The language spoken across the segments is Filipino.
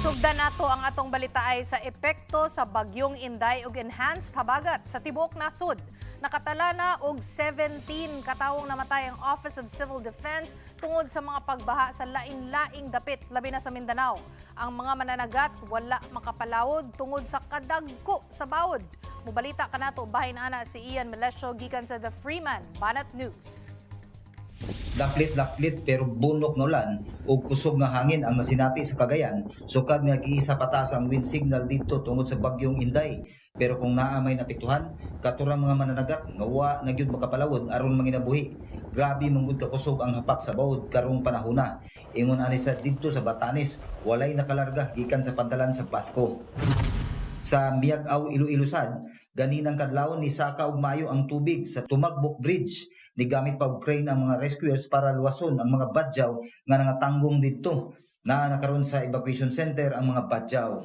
Sugdan nato ang atong balitaay sa epekto sa bagyong Inday ug enhanced habagat sa tibuok nasud. Nakatala na og 17 katawong namatay ang Office of Civil Defense tungod sa mga pagbaha sa laing-laing dapit labi na sa Mindanao. Ang mga mananagat wala makapalawod tungod sa kadagko sa bawod. Mubalita kanato bahin ana si Ian Melesio gikan sa The Freeman Banat News. Laklit pero bunok nga ulan ug kusog nga hangin ang nasinati sa Cagayan, sukad nga giisa patas ang wind signal dito tungod sa bagyong Inday. Pero kung naa may napiktuhan, katurang mga mananagat nga wa na gyud makapalawod aron manginabuhi. Grabe manggod ka kusog ang hapak sa bawod karong panahona. Ingon ani sa didto sa Batanes, walay nakalarga gikan sa pantalan sa Pasko. Sa Miag-aw, Iloilo sad, ganinang kadlawon ni saka og mayo ang tubig sa Tumagbok Bridge. Nigamit pa og crane ang mga rescuers para luwason ang mga badyaw nga nangatanggong didto. Nakaron sa evacuation center ang mga badyaw.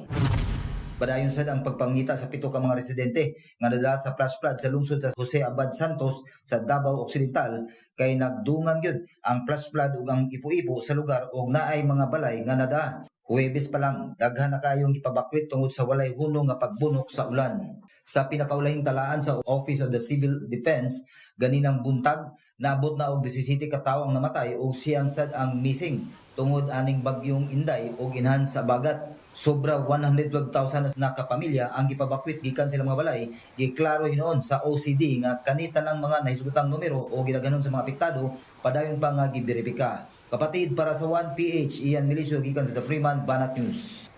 Padayon sad ang pagpangita sa pito ka mga residente nga nadala sa flash flood sa lungsod sa Jose Abad Santos sa Davao Occidental kay nagdungan gyud ang flash flood ug ang ipo-ipo sa lugar ug naay mga balay nga nada. Huwebes pa lang, daghan na kayong ipabakwit tungod sa walay hunong nga pagbunok sa ulan. Sa pinakaulahing talaan sa Office of the Civil Defense, ganinang buntag, naabot na og 17 ka tawo ang namatay ug siyam sad ang missing tungod aning bagyong Inday ug enhanced sa bagat. Sobra 112,000 na kapamilya ang gipabakwit gikan sila mga balay. Giklaro hinoon sa OCD nga kanitan ang mga nahisgutang numero o gidaghanon sa mga apektado padayon pa nga giberipika. Kapatid para sa 1PH, Ian Melesio gikan sa The Freeman Banat News.